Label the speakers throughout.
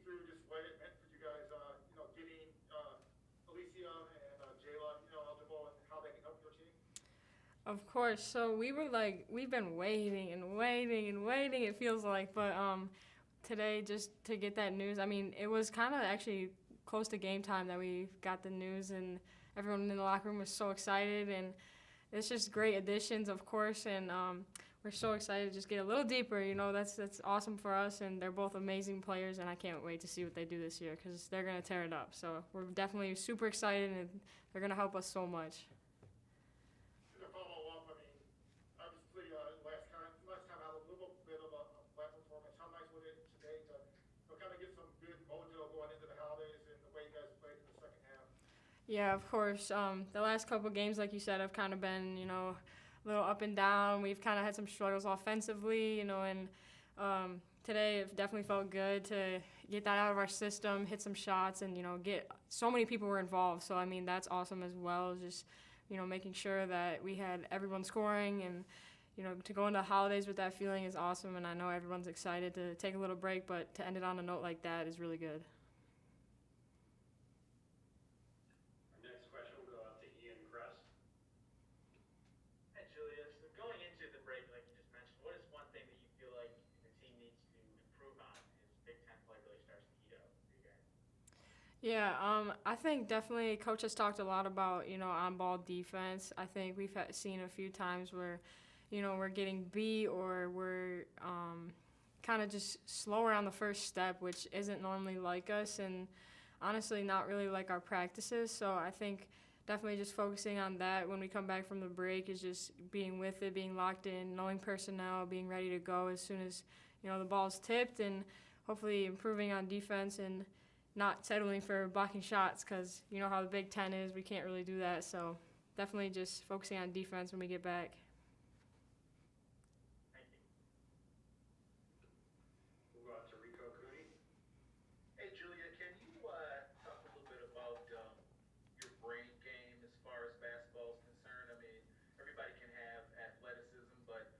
Speaker 1: through just what it meant for you guys, getting Alicia and Jayla, eligible and how they can help your team?
Speaker 2: Of course. So we've been waiting and waiting and waiting. It feels like, but today just to get that news. I mean, it was kind of actually close to game time that we got the news, and everyone in the locker room was so excited, and it's just great additions, of course, and we're so excited to just get a little deeper. That's awesome for us, and they're both amazing players, and I can't wait to see what they do this year because they're gonna tear it up. So we're definitely super excited, and they're gonna help us so much.
Speaker 1: To follow up, I mean, obviously, last time I had a little bit of a flat performance. How nice was it today to kind of get some good mojo going into the holidays and the way you guys played in the second half?
Speaker 2: Yeah, of course. The last couple games, like you said, have kind of been, a little up and down. We've kind of had some struggles offensively, and today it definitely felt good to get that out of our system, hit some shots, and, get so many people were involved. So, I mean, that's awesome as well. Just, making sure that we had everyone scoring and, to go into the holidays with that feeling is awesome. And I know everyone's excited to take a little break, but to end it on a note like that is really good.
Speaker 3: Our next question will go out to Ian Kress.
Speaker 4: Hi, Julia. So going into the break, like you just mentioned, what is one thing that you feel like the team needs to improve on as Big Ten play really starts to heat up for you guys?
Speaker 2: Yeah, I think definitely Coach has talked a lot about, on-ball defense. I think we've seen a few times where, we're getting beat or we're kind of just slower on the first step, which isn't normally like us and honestly not really like our practices. So I think definitely just focusing on that when we come back from the break is just being with it, being locked in, knowing personnel, being ready to go as soon as, the ball's tipped, and hopefully improving on defense and not settling for blocking shots because you know how the Big Ten is. We can't really do that. So definitely just focusing on defense when we get back.
Speaker 4: Thank you.
Speaker 3: We'll go out to Rico Cooney.
Speaker 5: Hey, Julia, can you talk a little bit about your brain game as far as basketball is concerned? I mean, everybody can have athleticism, but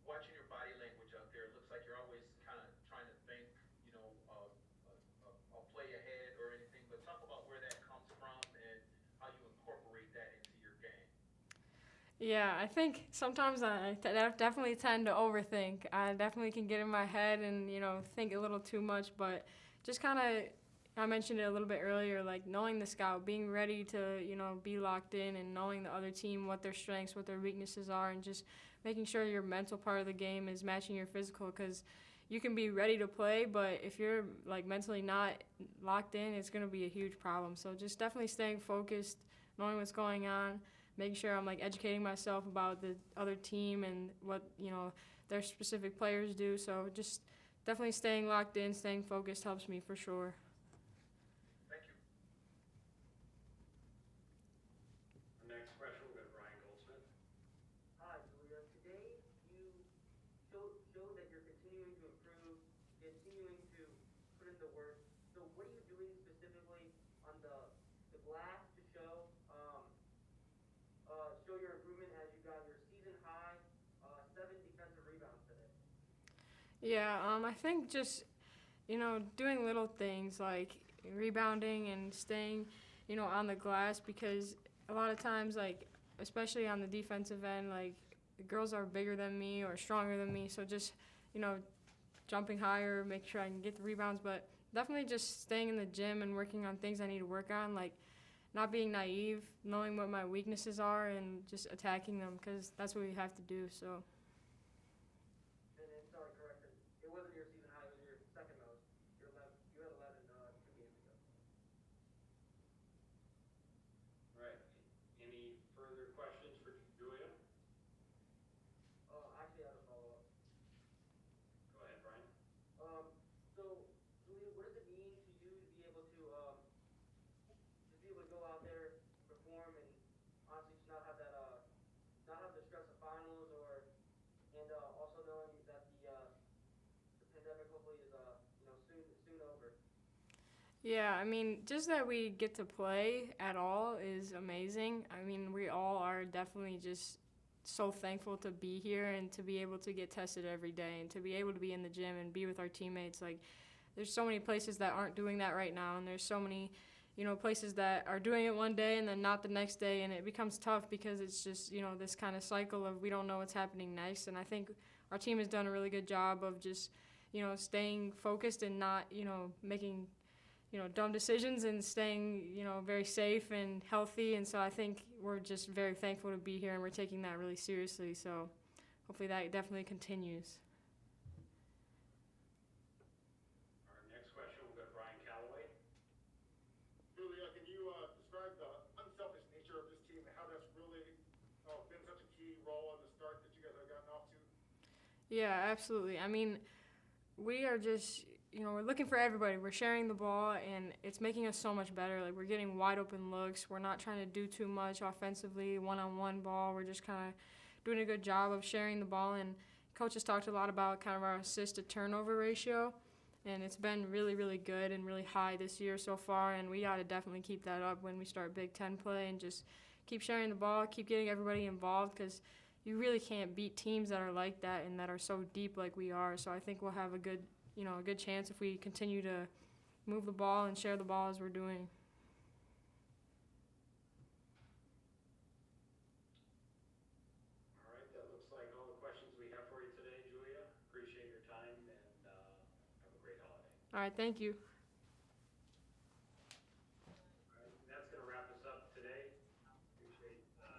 Speaker 5: watching your body language out there, it looks like you're always kind of trying to think, a play ahead or anything. But talk about where that comes from and how you incorporate that into your game.
Speaker 2: Yeah, I think sometimes definitely tend to overthink. I definitely can get in my head and, think a little too much, but just kind of, I mentioned it a little bit earlier, like knowing the scout, being ready to, be locked in and knowing the other team, what their strengths, what their weaknesses are, and just making sure your mental part of the game is matching your physical because you can be ready to play, but if you're like mentally not locked in, it's going to be a huge problem. So just definitely staying focused, knowing what's going on, making sure I'm like educating myself about the other team and what, their specific players do. So just definitely staying locked in, staying focused helps me for sure.
Speaker 5: Thank you.
Speaker 3: Our next question will go to Brian Goldsmith.
Speaker 6: Hi, Julia. Today you showed that you're continuing to improve, continuing to put in the work. So what are you doing specifically on the glass to show your improvement as you got your season high 7 defensive rebounds today?
Speaker 2: Yeah, I think just, doing little things like rebounding and staying, on the glass because a lot of times, like, especially on the defensive end, like, the girls are bigger than me or stronger than me. So just, jumping higher, make sure I can get the rebounds. But definitely just staying in the gym and working on things I need to work on, like not being naive, knowing what my weaknesses are and just attacking them because that's what we have to do. So.
Speaker 6: And then, sorry, correction. It wasn't your season high; it was your second most. You had 11 2 games ago.
Speaker 3: All right. Any further questions for Julia?
Speaker 6: Actually, I have a follow-up.
Speaker 3: Go ahead, Brian.
Speaker 6: So, Julia, what does it mean to you to be able to go out there, perform, and honestly just not have that not have the stress of finals and also knowing that the pandemic hopefully is soon over.
Speaker 2: Yeah, I mean, just that we get to play at all is amazing. I mean, we all are definitely just so thankful to be here and to be able to get tested every day and to be able to be in the gym and be with our teammates. Like, there's so many places that aren't doing that right now, and there's so many, places that are doing it one day and then not the next day, and it becomes tough because it's just, this kind of cycle of we don't know what's happening next. And I think our team has done a really good job of just, staying focused and not, making, dumb decisions, and staying, very safe and healthy. And so I think we're just very thankful to be here, and we're taking that really seriously. So hopefully that definitely continues.
Speaker 3: Our next question will go to Brian Calloway.
Speaker 1: Julia, can you describe the unselfish nature of this team and how that's really been such a key role in the start that you guys have gotten off to?
Speaker 2: Yeah, absolutely. I mean, we are just, we're looking for everybody. We're sharing the ball, and it's making us so much better. Like, we're getting wide open looks. We're not trying to do too much offensively, one-on-one ball. We're just kind of doing a good job of sharing the ball. And coach has talked a lot about kind of our assist to turnover ratio, and it's been really, really good and really high this year so far. And we got to definitely keep that up when we start Big Ten play, and just keep sharing the ball, keep getting everybody involved, because you really can't beat teams that are like that and that are so deep like we are. So I think we'll have a good chance if we continue to move the ball and share the ball as we're doing.
Speaker 3: All right, that looks like all the questions we have for you today, Julia. Appreciate your time, and have a great holiday.
Speaker 2: All right, thank you.